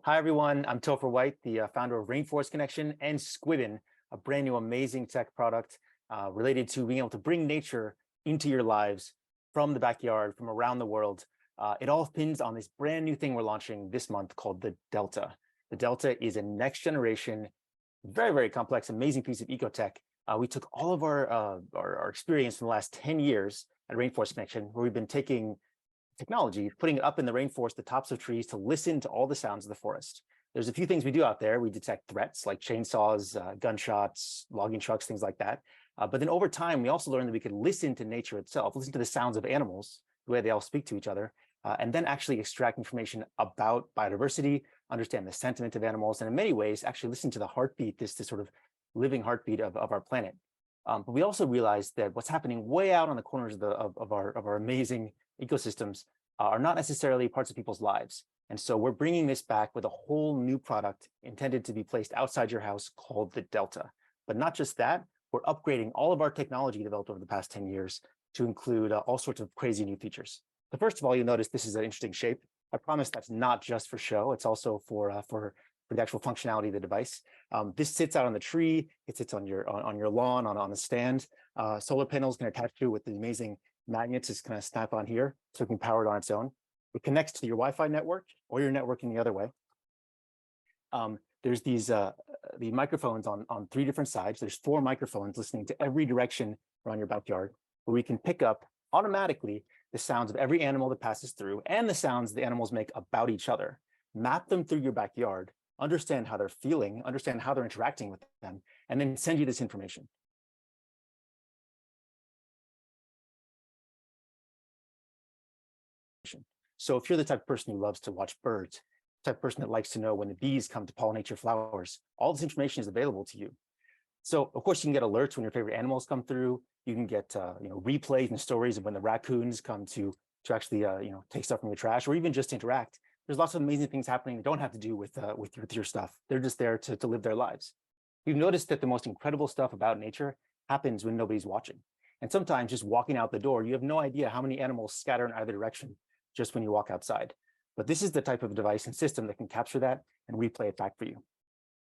Hi, everyone. I'm Topher White, the founder of Rainforest Connection and Squibbon, a brand new amazing tech product related to being able to bring nature into your lives from the backyard, from around the world. It all pins on this brand new thing we're launching this month called the Delta. The Delta is a next generation, very, very complex, amazing piece of ecotech. We took all of our experience in the last 10 years at Rainforest Connection, where we've been taking technology, putting it up in the rainforest, the tops of trees, to listen to all the sounds of the forest. There's a few things we do out there. We detect threats like chainsaws, gunshots, logging trucks, things like that. But then over time, we also learned that we could listen to nature itself, listen to the sounds of animals, the way they all speak to each other, and then actually extract information about biodiversity, understand the sentiment of animals, and in many ways, actually listen to the heartbeat, this sort of living heartbeat of our planet. But we also realized that what's happening way out on the corners of our amazing ecosystems are not necessarily parts of people's lives. And so we're bringing this back with a whole new product intended to be placed outside your house called the Delta. But not just that, we're upgrading all of our technology developed over the past 10 years to include all sorts of crazy new features. So first of all, you'll notice this is an interesting shape. I promise that's not just for show. It's also for the actual functionality of the device. This sits out on the tree. It sits on your lawn, on a stand. Solar panels can attach to it with the amazing magnets. It's going to snap on here, so it can power it on its own. It connects to your Wi-Fi network or your network in the other way. There's these the microphones on 3 different sides. There's 4 microphones listening to every direction around your backyard, where we can pick up automatically the sounds of every animal that passes through and the sounds the animals make about each other, map them through your backyard, understand how they're feeling, understand how they're interacting with them, and then send you this information. So if you're the type of person who loves to watch birds, the type of person that likes to know when the bees come to pollinate your flowers, all this information is available to you. So of course you can get alerts when your favorite animals come through. You can get replays and stories of when the raccoons come to actually take stuff from the trash, or even just interact. There's lots of amazing things happening that don't have to do with your stuff. They're just there to live their lives. You've noticed that the most incredible stuff about nature happens when nobody's watching. And sometimes just walking out the door, you have no idea how many animals scatter in either direction just when you walk outside. But this is the type of device and system that can capture that and replay it back for you.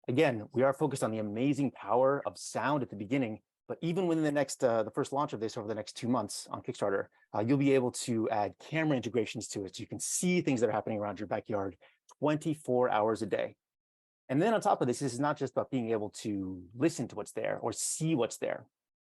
Again, we are focused on the amazing power of sound at the beginning, but even within the first launch of this over the next 2 months on Kickstarter, you'll be able to add camera integrations to it, so you can see things that are happening around your backyard 24 hours a day. And then on top of this is not just about being able to listen to what's there or see what's there.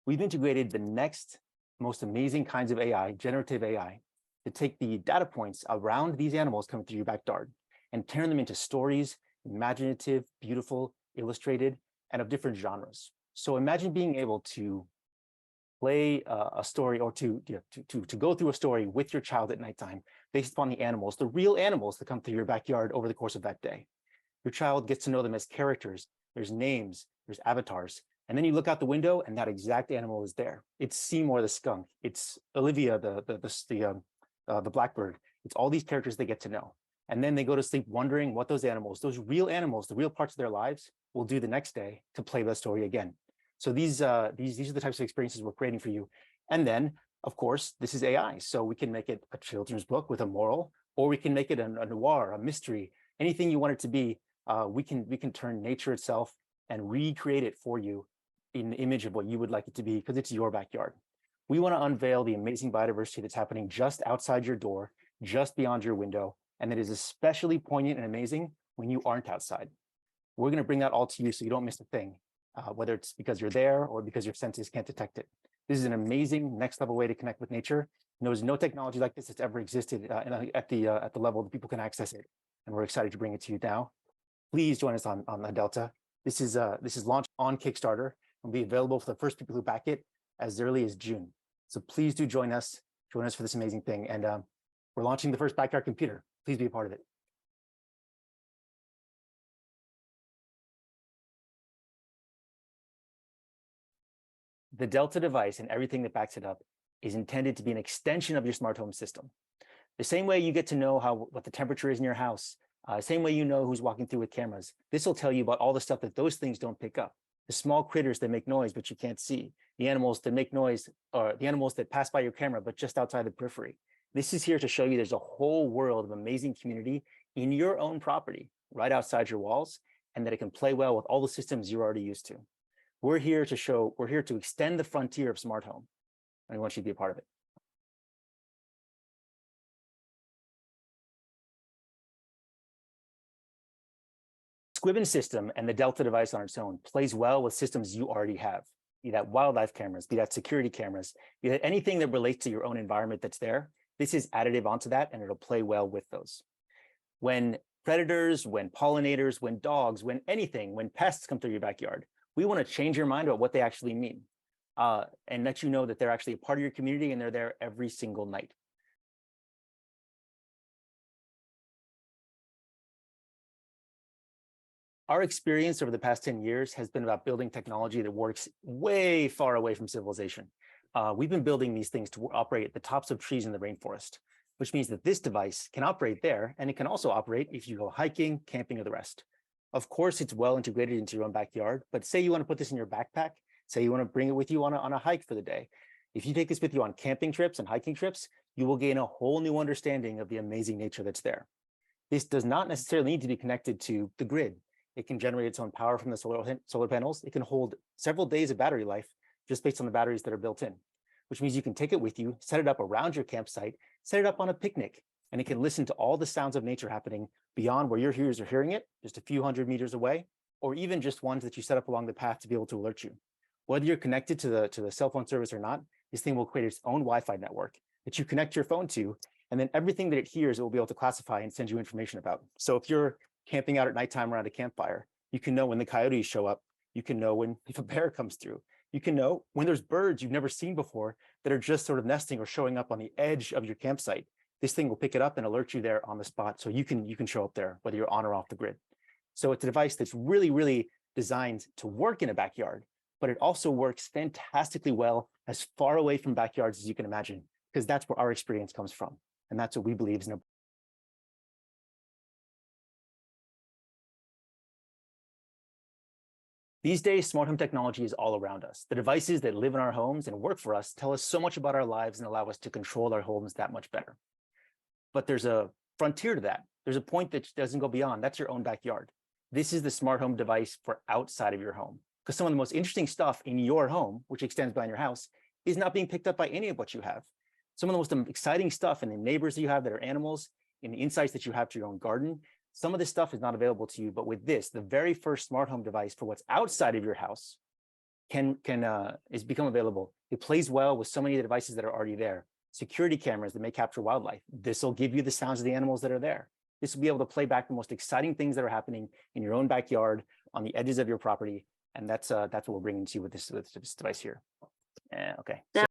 We've integrated the next most amazing kinds of AI, generative AI, to take the data points around these animals coming through your backyard and turn them into stories, imaginative, beautiful, illustrated, and of different genres. So imagine being able to play a story, or to go through a story with your child at nighttime based upon the animals, the real animals that come through your backyard over the course of that day. Your child gets to know them as characters. There's names, there's avatars. And then you look out the window and that exact animal is there. It's Seymour the skunk. It's Olivia the blackbird. It's all these characters they get to know. And then they go to sleep wondering what those animals, the real parts of their lives, will do the next day to play that story again. So these are the types of experiences we're creating for you. And then, of course, this is AI. So we can make it a children's book with a moral, or we can make it a noir, a mystery, anything you want it to be. We can turn nature itself and recreate it for you in the image of what you would like it to be, because it's your backyard. We want to unveil the amazing biodiversity that's happening just outside your door, just beyond your window, and that is especially poignant and amazing when you aren't outside. We're going to bring that all to you so you don't miss a thing, whether it's because you're there or because your senses can't detect it. This is an amazing next level way to connect with nature. There's no technology like this that's ever existed at the level that people can access it, and we're excited to bring it to you now. Please join us on the Delta. This is launched on Kickstarter and will be available for the first people who back it as early as June. So please do join us for this amazing thing. And we're launching the first backyard computer. Please be a part of it. The Delta device and everything that backs it up is intended to be an extension of your smart home system. The same way you get to know what the temperature is in your house, same way you know who's walking through with cameras, this will tell you about all the stuff that those things don't pick up. The small critters that make noise, but you can't see. The animals that make noise, or the animals that pass by your camera, but just outside the periphery. This is here to show you there's a whole world of amazing community in your own property right outside your walls, and that it can play well with all the systems you're already used to. We're here to extend the frontier of smart home, and we want you to be a part of it. Squibbon system and the Delta device on its own plays well with systems you already have, be that wildlife cameras, be that security cameras, be that anything that relates to your own environment that's there. This is additive onto that, and it'll play well with those. When predators, when pollinators, when dogs, when anything, when pests come through your backyard, we want to change your mind about what they actually mean, and let you know that they're actually a part of your community and they're there every single night. Our experience over the past 10 years has been about building technology that works way far away from civilization. We've been building these things to operate at the tops of trees in the rainforest, which means that this device can operate there, and it can also operate if you go hiking, camping, or the rest. Of course, it's well integrated into your own backyard, but say you want to put this in your backpack, say you want to bring it with you on a hike for the day. If you take this with you on camping trips and hiking trips, you will gain a whole new understanding of the amazing nature that's there. This does not necessarily need to be connected to the grid. It can generate its own power from the solar panels. It can hold several days of battery life just based on the batteries that are built in, which means you can take it with you, set it up around your campsite, set it up on a picnic, and it can listen to all the sounds of nature happening beyond where your ears are hearing it, just a few hundred meters away, or even just ones that you set up along the path to be able to alert you. Whether you're connected to the cell phone service or not, this thing will create its own Wi-Fi network that you connect your phone to, and then everything that it hears, it will be able to classify and send you information about. So if you're camping out at nighttime around a campfire, you can know when the coyotes show up. You can know if a bear comes through. You can know when there's birds you've never seen before that are just sort of nesting or showing up on the edge of your campsite. This thing will pick it up and alert you there on the spot, so you can show up there whether you're on or off the grid. So it's a device that's really, really designed to work in a backyard, but it also works fantastically well as far away from backyards as you can imagine, because that's where our experience comes from, and that's what we believe is an. These days, smart home technology is all around us. The devices that live in our homes and work for us tell us so much about our lives and allow us to control our homes that much better. But there's a frontier to that. There's a point that doesn't go beyond. That's your own backyard. This is the smart home device for outside of your home, because some of the most interesting stuff in your home, which extends beyond your house, is not being picked up by any of what you have. Some of the most exciting stuff in the neighbors that you have that are animals, in the insights that you have to your own garden, some of this stuff is not available to you, but with this, the very first smart home device for what's outside of your house is become available. It plays well with so many of the devices that are already there. Security cameras that may capture wildlife. This will give you the sounds of the animals that are there. This will be able to play back the most exciting things that are happening in your own backyard, on the edges of your property, and that's what we're bringing to you with this device here. Okay. So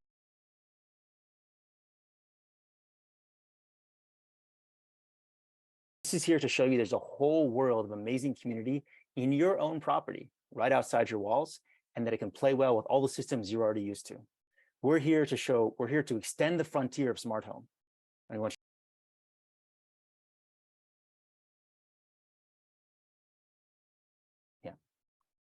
this is here to show you there's a whole world of amazing community in your own property, right outside your walls, and that it can play well with all the systems you're already used to. We're here to extend the frontier of smart home. And we want you, yeah.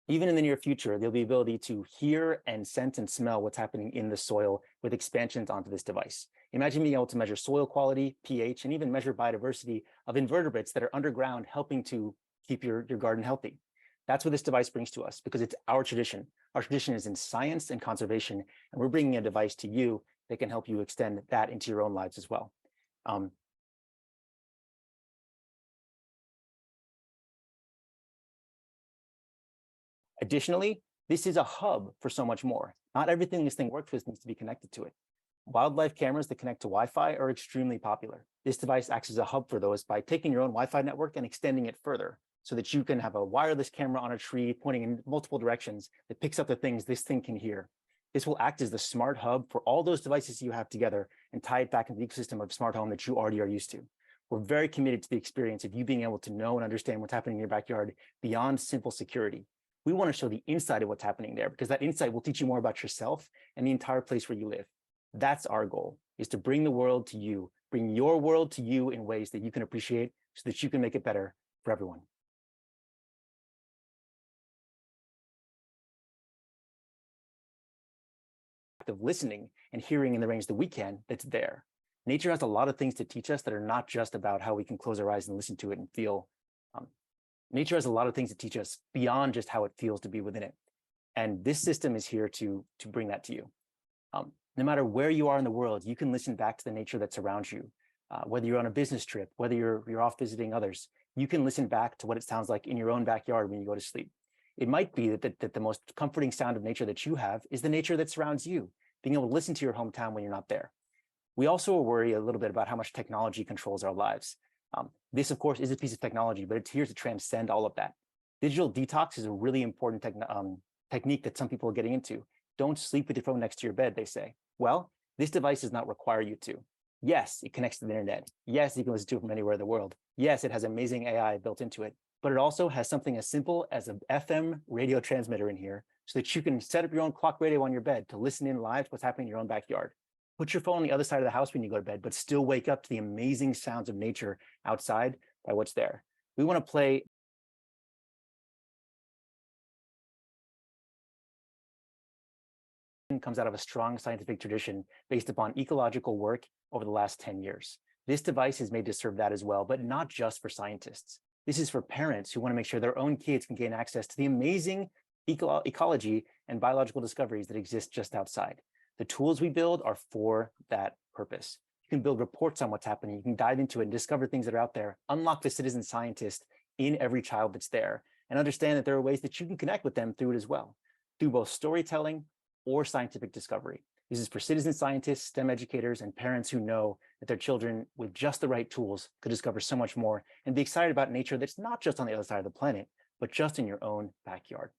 Even in the near future, there'll be ability to hear and sense and smell what's happening in the soil with expansions onto this device. Imagine being able to measure soil quality, pH, and even measure biodiversity of invertebrates that are underground, helping to keep your garden healthy. That's what this device brings to us, because it's our tradition. Our tradition is in science and conservation, and we're bringing a device to you that can help you extend that into your own lives as well. Additionally, this is a hub for so much more. Not everything this thing works with needs to be connected to it. Wildlife cameras that connect to Wi-Fi are extremely popular. This device acts as a hub for those by taking your own Wi-Fi network and extending it further, so that you can have a wireless camera on a tree pointing in multiple directions that picks up the things this thing can hear. This will act as the smart hub for all those devices you have together and tie it back into the ecosystem of smart home that you already are used to. We're very committed to the experience of you being able to know and understand what's happening in your backyard beyond simple security. We want to show the inside of what's happening there, because that insight will teach you more about yourself and the entire place where you live. That's our goal, is to bring the world to you, bring your world to you in ways that you can appreciate so that you can make it better for everyone. Of listening and hearing in the range that we can, that's there. Nature has a lot of things to teach us that are not just about how we can close our eyes and listen to it and feel Nature has a lot of things to teach us beyond just how it feels to be within it. And this system is here to bring that to you. No matter where you are in the world, you can listen back to the nature that surrounds you. Whether you're on a business trip, whether you're off visiting others, you can listen back to what it sounds like in your own backyard when you go to sleep. It might be that the most comforting sound of nature that you have is the nature that surrounds you, being able to listen to your hometown when you're not there. We also worry a little bit about how much technology controls our lives. This, of course, is a piece of technology, but it's here to transcend all of that. Digital detox is a really important technique that some people are getting into. Don't sleep with your phone next to your bed, they say. Well, this device does not require you to. Yes, it connects to the internet. Yes, you can listen to it from anywhere in the world. Yes, it has amazing AI built into it, but it also has something as simple as an FM radio transmitter in here so that you can set up your own clock radio on your bed to listen in live to what's happening in your own backyard. Put your phone on the other side of the house when you go to bed, but still wake up to the amazing sounds of nature outside by what's there. We want to play comes out of a strong scientific tradition based upon ecological work over the last 10 years. This device is made to serve that as well, but not just for scientists. This is for parents who want to make sure their own kids can gain access to the amazing ecology and biological discoveries that exist just outside. The tools we build are for that purpose. You can build reports on what's happening. You can dive into it and discover things that are out there, unlock the citizen scientist in every child that's there, and understand that there are ways that you can connect with them through it as well, through both storytelling or scientific discovery. This is for citizen scientists, STEM educators, and parents who know that their children, with just the right tools, could discover so much more and be excited about nature that's not just on the other side of the planet, but just in your own backyard.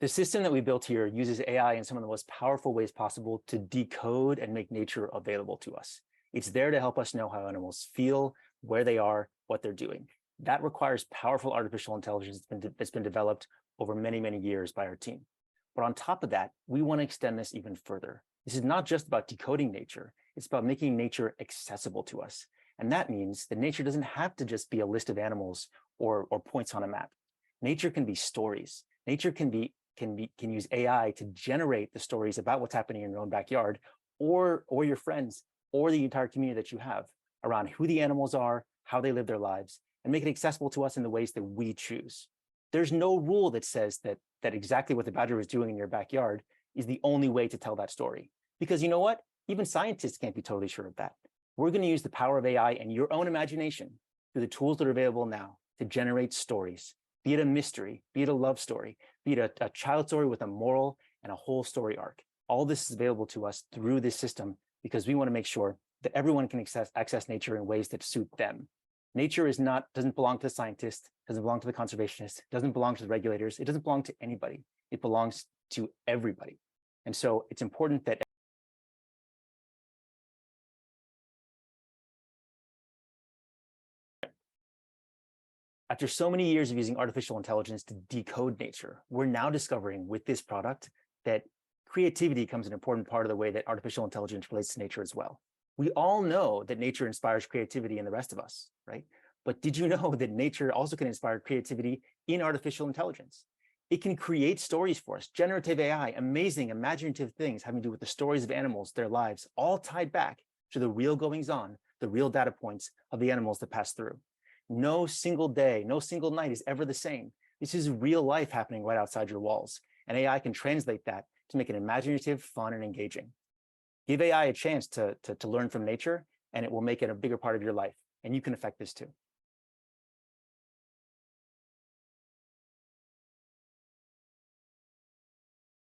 The system that we built here uses AI in some of the most powerful ways possible to decode and make nature available to us. It's there to help us know how animals feel, where they are, what they're doing. That requires powerful artificial intelligence that's been developed over many, many years by our team. But on top of that, we want to extend this even further. This is not just about decoding nature, it's about making nature accessible to us. And that means that nature doesn't have to just be a list of animals or points on a map. Nature can be stories. Nature can use AI to generate the stories about what's happening in your own backyard or your friends or the entire community that you have around who the animals are, how they live their lives, and make it accessible to us in the ways that we choose. There's no rule that says that exactly what the badger is doing in your backyard is the only way to tell that story. Because you know what? Even scientists can't be totally sure of that. We're going to use the power of AI and your own imagination through the tools that are available now to generate stories, be it a mystery, be it a love story, be it a child story with a moral and a whole story arc. All this is available to us through this system because we want to make sure that everyone can access nature in ways that suit them. Nature doesn't belong to the scientist, doesn't belong to the conservationist, doesn't belong to the regulators, it doesn't belong to anybody. It belongs to everybody. And so it's important that after so many years of using artificial intelligence to decode nature, we're now discovering with this product that creativity becomes an important part of the way that artificial intelligence relates to nature as well. We all know that nature inspires creativity in the rest of us, right? But did you know that nature also can inspire creativity in artificial intelligence? It can create stories for us, generative AI, amazing, imaginative things having to do with the stories of animals, their lives, all tied back to the real goings on, the real data points of the animals that pass through. No single day, no single night is ever the same. This is real life happening right outside your walls. And AI can translate that to make it imaginative, fun, and engaging. Give AI a chance to learn from nature, and it will make it a bigger part of your life. And you can affect this too.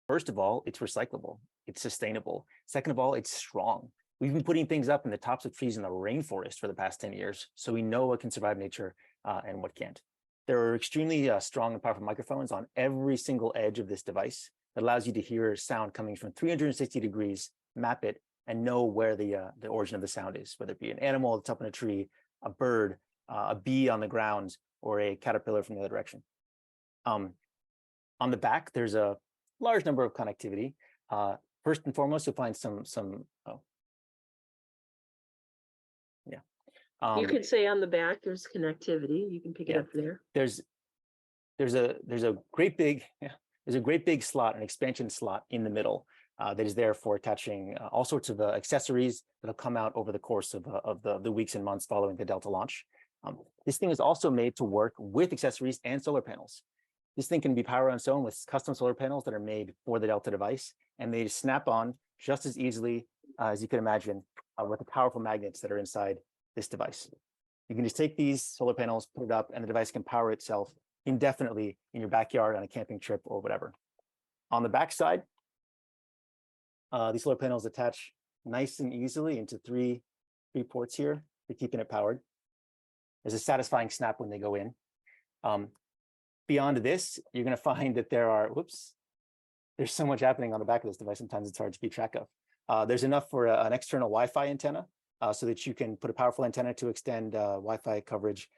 First of all, it's recyclable. It's sustainable. Second of all, it's strong. We've been putting things up in the tops of trees in the rainforest for the past 10 years, so we know what can survive nature and what can't. There are extremely strong and powerful microphones on every single edge of this device that allows you to hear sound coming from 360 degrees, map it, and know where the origin of the sound is, whether it be an animal that's up in a tree, a bird, a bee on the ground, or a caterpillar from the other direction. On the back, there's a large number of connectivity. First and foremost, you'll find you can say on the back there's connectivity. You can pick it up there. There's a great big slot, an expansion slot in the middle that is there for attaching all sorts of accessories that'll come out over the course of the weeks and months following the Delta launch. This thing is also made to work with accessories and solar panels. This thing can be powered on its own with custom solar panels that are made for the Delta device, and they snap on just as easily as you can imagine with the powerful magnets that are inside this device. You can just take these solar panels, put it up, and the device can power itself indefinitely in your backyard on a camping trip or whatever. On the back side, these solar panels attach nice and easily into three ports here for keeping it powered. There's a satisfying snap when they go in. Beyond this, you're going to find that there's so much happening on the back of this device. Sometimes it's hard to keep track of. There's enough for an external Wi-Fi antenna so that you can put a powerful antenna to extend Wi-Fi coverage,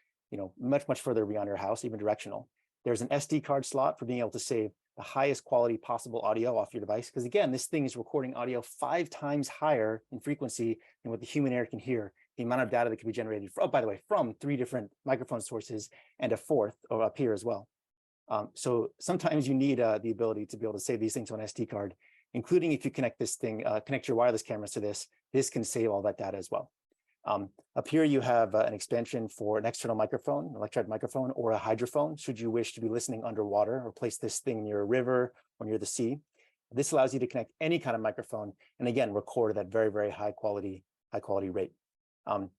much further beyond your house, even directional. There's an SD card slot for being able to save the highest quality possible audio off your device. Because again, this thing is recording audio 5 times higher in frequency than what the human ear can hear. The amount of data that can be generated, by the way, from 3 different microphone sources and a 4th up here as well. So sometimes you need the ability to be able to save these things on an SD card, including if you connect your wireless cameras to this can save all that data as well. Up here, you have an expansion for an external microphone, electric microphone, or a hydrophone, should you wish to be listening underwater or place this thing near a river or near the sea. This allows you to connect any kind of microphone and again, record at that very, very high quality rate. Here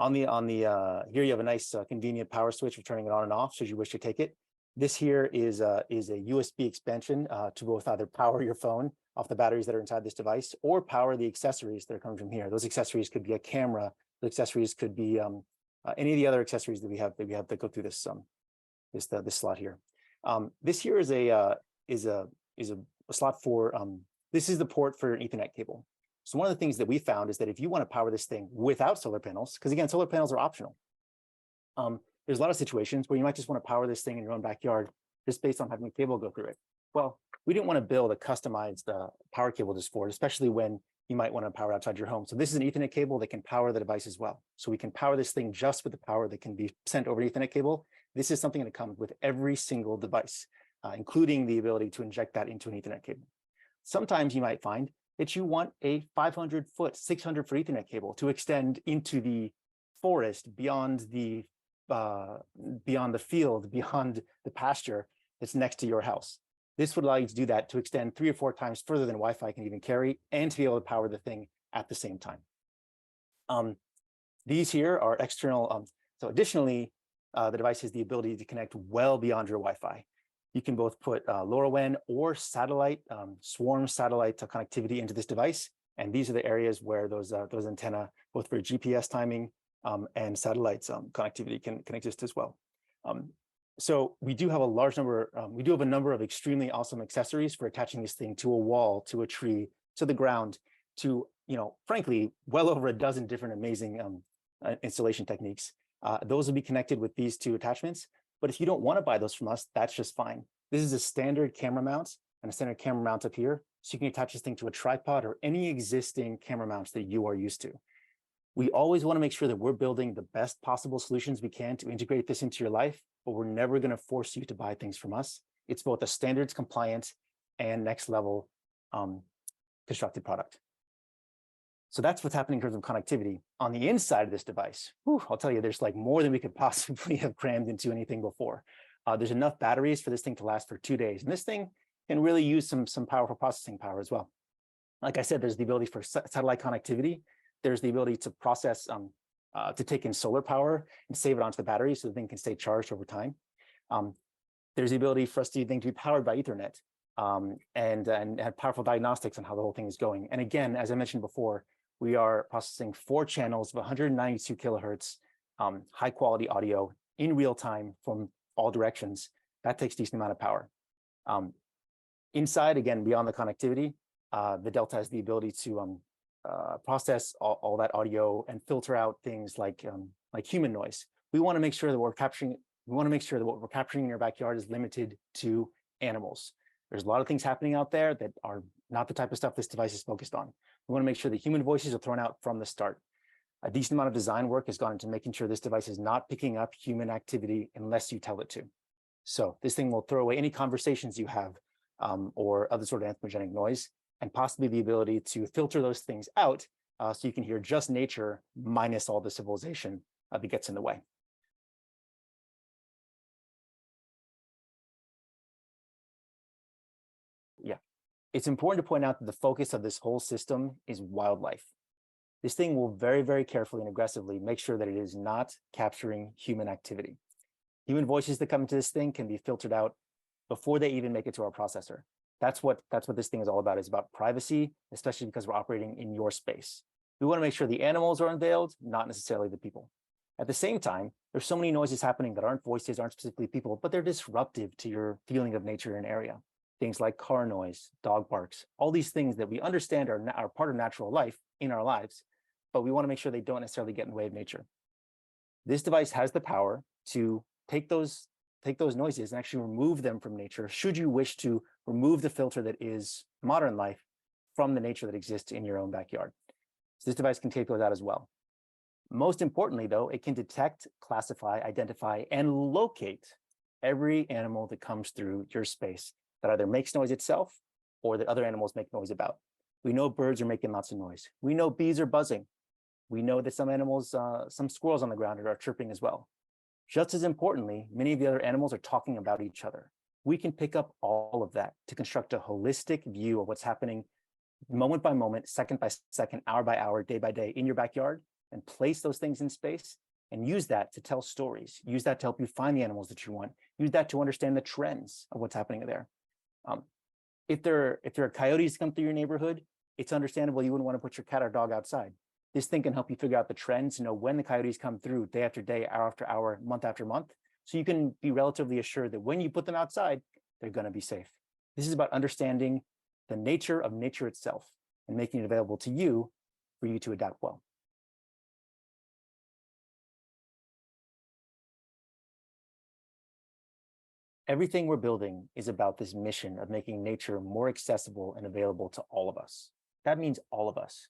you have a nice convenient power switch for turning it on and off should you wish to take it. This here is a USB expansion to both either power your phone off the batteries that are inside this device or power the accessories that are coming from here. Those accessories could be a camera. The accessories could be any of the other accessories that we have that go through this slot here. This here is a slot for this is the port for an Ethernet cable. So one of the things that we found is that if you want to power this thing without solar panels, because again, solar panels are optional. There's a lot of situations where you might just want to power this thing in your own backyard just based on having a cable go through it. Well, we didn't want to build a customized power cable just for it, especially when you might want to power outside your home. So this is an Ethernet cable that can power the device as well. So we can power this thing just with the power that can be sent over an Ethernet cable. This is something that comes with every single device, including the ability to inject that into an Ethernet cable. Sometimes you might find that you want a 500-foot, 600-foot Ethernet cable to extend into the forest beyond the field, beyond the pasture that's next to your house. This would allow you to do that to extend 3 or 4 times further than Wi-Fi can even carry and to be able to power the thing at the same time. These here are external. So additionally, the device has the ability to connect well beyond your Wi-Fi. You can both put LoRaWAN or satellite, swarm satellite connectivity into this device. And these are the areas where those antenna, both for GPS timing and satellites connectivity can exist as well. So we do have a number of extremely awesome accessories for attaching this thing to a wall, to a tree, to the ground, to, frankly, well over a dozen different amazing installation techniques. Those will be connected with these 2 attachments. But if you don't want to buy those from us, that's just fine. This is a standard camera mount and a standard camera mount up here. So you can attach this thing to a tripod or any existing camera mounts that you are used to. We always want to make sure that we're building the best possible solutions we can to integrate this into your life, but we're never going to force you to buy things from us. It's both a standards compliant and next level constructed product. So that's what's happening in terms of connectivity. On the inside of this device, I'll tell you, there's like more than we could possibly have crammed into anything before. There's enough batteries for this thing to last for 2 days. And this thing can really use some powerful processing power as well. Like I said, there's the ability for satellite connectivity. There's the ability to process, to take in solar power and save it onto the battery so the thing can stay charged over time. There's the ability for us to be powered by Ethernet and have powerful diagnostics on how the whole thing is going. And again, as I mentioned before, we are processing 4 channels of 192 kilohertz, high quality audio in real time from all directions. That takes a decent amount of power. Inside, again, beyond the connectivity, the Delta has the ability to process all that audio and filter out things like human noise. We want to make sure that what we're capturing in your backyard is limited to animals. There's a lot of things happening out there that are not the type of stuff this device is focused on. We want to make sure the human voices are thrown out from the start. A decent amount of design work has gone into making sure this device is not picking up human activity unless you tell it to. So this thing will throw away any conversations you have or other sort of anthropogenic noise. and possibly the ability to filter those things out so you can hear just nature minus all the civilization that gets in the way. Yeah, it's important to point out that the focus of this whole system is wildlife. This thing will very, very carefully and aggressively make sure that it is not capturing human activity. Human voices that come into this thing can be filtered out before they even make it to our processor. That's what this thing is all about. It's about privacy, especially because we're operating in your space. We want to make sure the animals are unveiled, not necessarily the people. At the same time, there's so many noises happening that aren't voices, aren't specifically people, but they're disruptive to your feeling of nature in an area. Things like car noise, dog barks, all these things that we understand are part of natural life in our lives, but we want to make sure they don't necessarily get in the way of nature. This device has the power to take those noises and actually remove them from nature, should you wish to remove the filter that is modern life from the nature that exists in your own backyard. So this device can take those out as well. Most importantly, though, it can detect, classify, identify, and locate every animal that comes through your space that either makes noise itself or that other animals make noise about. We know birds are making lots of noise. We know bees are buzzing. We know that some animals, some squirrels on the ground are chirping as well. Just as importantly, many of the other animals are talking about each other. We can pick up all of that to construct a holistic view of what's happening moment by moment, second by second, hour by hour, day by day in your backyard, and place those things in space and use that to tell stories. Use that to help you find the animals that you want. Use that to understand the trends of what's happening there. If there are coyotes come through your neighborhood, it's understandable you wouldn't want to put your cat or dog outside. This thing can help you figure out the trends, know when the coyotes come through day after day, hour after hour, month after month. So you can be relatively assured that when you put them outside, they're going to be safe. This is about understanding the nature of nature itself and making it available to you for you to adapt well. Everything we're building is about this mission of making nature more accessible and available to all of us. That means all of us.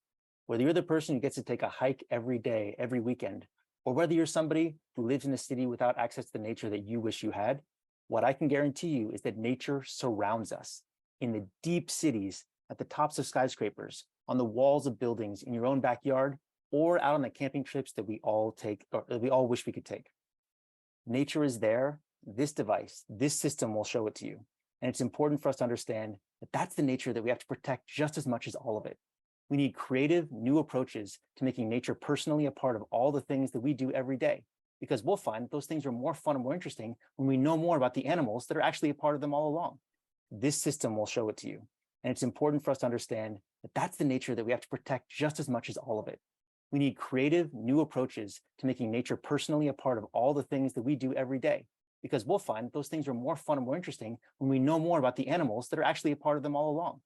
Whether you're the person who gets to take a hike every day, every weekend, or whether you're somebody who lives in a city without access to the nature that you wish you had, what I can guarantee you is that nature surrounds us in the deep cities, at the tops of skyscrapers, on the walls of buildings, in your own backyard, or out on the camping trips that we all take, or that we all wish we could take. Nature is there. This device, this system will show it to you. And it's important for us to understand that that's the nature that we have to protect just as much as all of it. We need creative, new approaches to making nature personally a part of all the things that we do every day, because we'll find that those things are more fun and more interesting when we know more about the animals that are actually a part of them all along. This system will show it to you. And it's important for us to understand that that's the nature that we have to protect just as much as all of it. We need creative, new approaches to making nature personally a part of all the things that we do every day, because we'll find that those things are more fun and more interesting when we know more about the animals that are actually a part of them all along.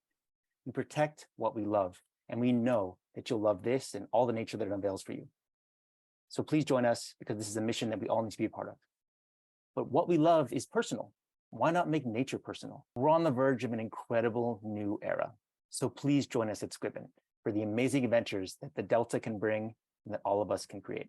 We protect what we love, and we know that you'll love this and all the nature that it unveils for you. So please join us, because this is a mission that we all need to be a part of. But what we love is personal. Why not make nature personal? We're on the verge of an incredible new era. So please join us at Squibbon for the amazing adventures that the Delta can bring and that all of us can create.